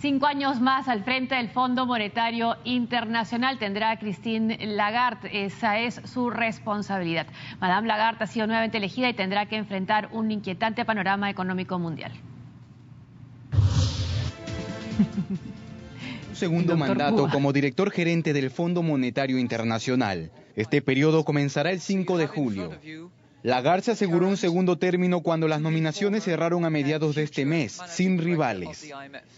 5 años más al frente del Fondo Monetario Internacional tendrá Christine Lagarde. Esa es su responsabilidad. Madame Lagarde ha sido nuevamente elegida y tendrá que enfrentar un inquietante panorama económico mundial. Segundo mandato como director gerente del Fondo Monetario Internacional. Este periodo comenzará el 5 de julio. Lagarde se aseguró un segundo término cuando las nominaciones cerraron a mediados de este mes, sin rivales.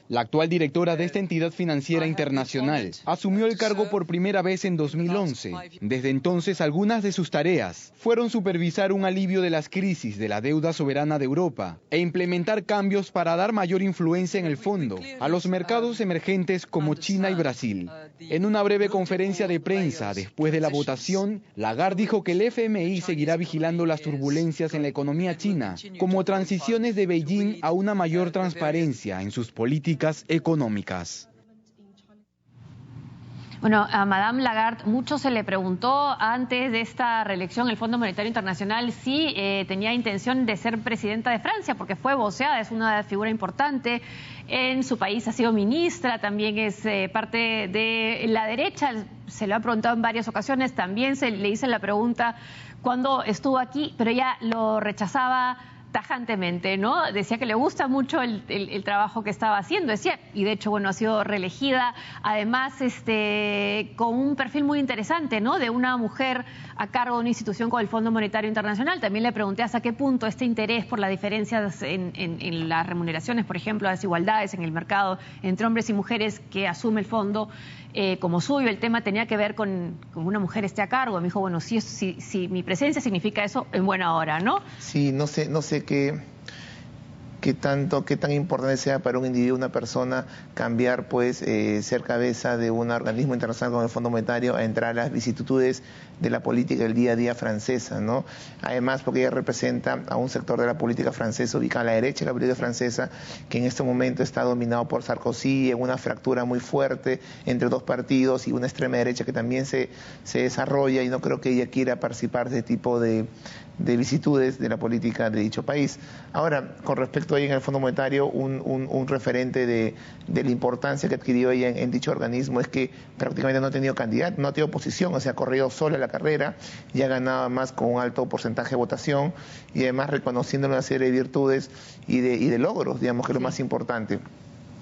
La actual directora de esta entidad financiera internacional asumió el cargo por primera vez en 2011. Desde entonces, algunas de sus tareas fueron supervisar un alivio de las crisis de la deuda soberana de Europa e implementar cambios para dar mayor influencia en el fondo a los mercados emergentes como China y Brasil. En una breve conferencia de prensa después de la votación, Lagarde dijo que el FMI seguirá vigilando las turbulencias en la economía china como transiciones de Beijing a una mayor transparencia en sus políticas económicas. Bueno, a Madame Lagarde mucho se le preguntó antes de esta reelección el Fondo Monetario Internacional si tenía intención de ser presidenta de Francia, porque fue voceada, es una figura importante en su país, ha sido ministra, también es parte de la derecha, se lo ha preguntado en varias ocasiones, también le hice la pregunta cuando estuvo aquí, pero ella lo rechazaba tajantemente, ¿no? Decía que le gusta mucho el trabajo que estaba haciendo, decía, y de hecho, bueno, ha sido reelegida, además, con un perfil muy interesante, ¿no? De una mujer a cargo de una institución como el Fondo Monetario Internacional. También le pregunté hasta qué punto este interés por las diferencias en las remuneraciones, por ejemplo, las desigualdades en el mercado entre hombres y mujeres que asume el fondo como suyo, el tema tenía que ver con una mujer esté a cargo. Me dijo, bueno, si mi presencia significa eso, en buena hora, ¿no? Sí, no sé qué tan importante sea para un individuo, una persona, cambiar, pues, ser cabeza de un organismo internacional como el Fondo Monetario a entrar a las vicisitudes de la política del día a día francesa, ¿no? Además, porque ella representa a un sector de la política francesa ubicado a la derecha de la política francesa, que en este momento está dominado por Sarkozy, en una fractura muy fuerte entre dos partidos y una extrema derecha que también se desarrolla, y no creo que ella quiera participar de ese tipo de vicisitudes de la política de dicho país. Ahora, con respecto a ella en el Fondo Monetario, un referente de la importancia que adquirió ella en dicho organismo es que prácticamente no ha tenido candidato, no ha tenido oposición, o sea, ha corrido sola la carrera y ha ganado más con un alto porcentaje de votación, y además reconociendo una serie de virtudes y de logros, digamos, que es lo más importante.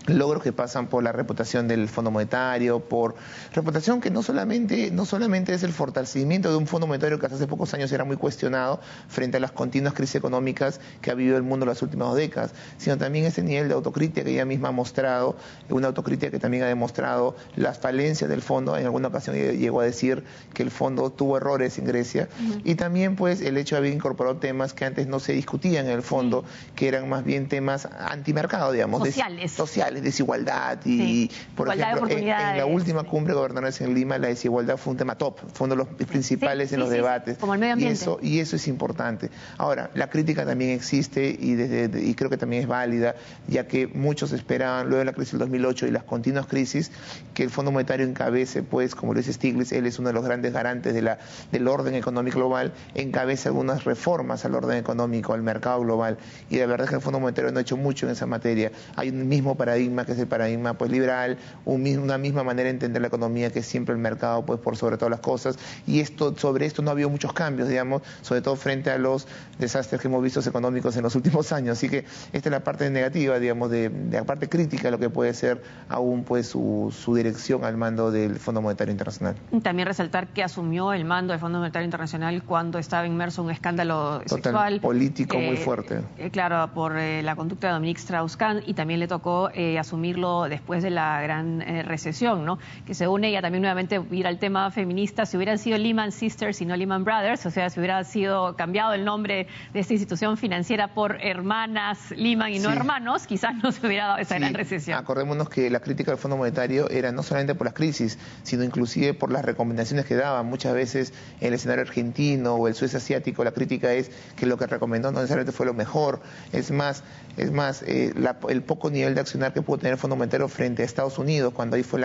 Logros que pasan por la reputación del Fondo Monetario, por reputación que no solamente es el fortalecimiento de un Fondo Monetario que hasta hace pocos años era muy cuestionado frente a las continuas crisis económicas que ha vivido el mundo en las últimas 2 décadas, sino también ese nivel de autocrítica que ella misma ha mostrado, una autocrítica que también ha demostrado las falencias del fondo. En alguna ocasión llegó a decir que el fondo tuvo errores en Grecia, y también, pues, el hecho de haber incorporado temas que antes no se discutían en el fondo, que eran más bien temas antimercado, digamos, sociales, desigualdad, y por ejemplo en la última cumbre de gobernadores en Lima la desigualdad fue un tema top, fue uno de los principales en los debates, como el medio ambiente. Y eso es importante. Ahora, la crítica también existe y creo que también es válida, ya que muchos esperaban luego de la crisis del 2008 y las continuas crisis que el Fondo Monetario encabece, pues, como lo dice Stiglitz, él es uno de los grandes garantes del orden económico global, encabeza algunas reformas al orden económico, al mercado global, y la verdad es que el Fondo Monetario no ha hecho mucho en esa materia. Hay un mismo paradigma que es el paradigma, pues, liberal, una misma manera de entender la economía, que es siempre el mercado, pues, por sobre todas las cosas, y sobre esto no ha habido muchos cambios, digamos, sobre todo frente a los desastres que hemos visto económicos en los últimos años. Así que esta es la parte negativa, digamos, de la parte crítica de lo que puede ser aún, pues, su dirección al mando del Fondo Monetario Internacional. También resaltar que asumió el mando del Fondo Monetario Internacional cuando estaba inmerso en un escándalo sexual político muy fuerte. Claro, por la conducta de Dominique Strauss-Kahn, y también le tocó asumirlo después de la gran recesión, ¿no? Que según ella también nuevamente ir al tema feminista, si hubieran sido Lehman Sisters y no Lehman Brothers, o sea, si hubiera sido cambiado el nombre de esta institución financiera por Hermanas Lehman y no Hermanos, quizás no se hubiera dado esa gran recesión. Acordémonos que la crítica del Fondo Monetario era no solamente por las crisis, sino inclusive por las recomendaciones que daban. Muchas veces en el escenario argentino o el sudeste asiático la crítica es que lo que recomendó no necesariamente fue lo mejor. Es más, el poco nivel de accionar que pudo tener el Fondo Monetario frente a Estados Unidos, cuando ahí fue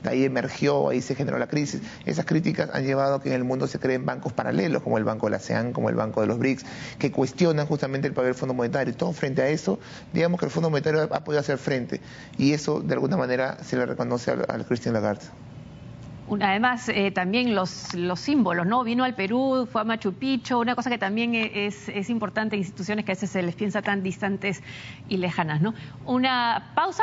ahí emergió, ahí se generó la crisis. Esas críticas han llevado a que en el mundo se creen bancos paralelos, como el Banco de la ASEAN, como el Banco de los BRICS, que cuestionan justamente el papel del Fondo Monetario. Y todo frente a eso, digamos que el Fondo Monetario ha podido hacer frente. Y eso, de alguna manera, se le reconoce al Christine Lagarde. Además, también los símbolos, ¿no? Vino al Perú, fue a Machu Picchu, una cosa que también es importante en instituciones que a veces se les piensa tan distantes y lejanas, ¿no? Una pausa.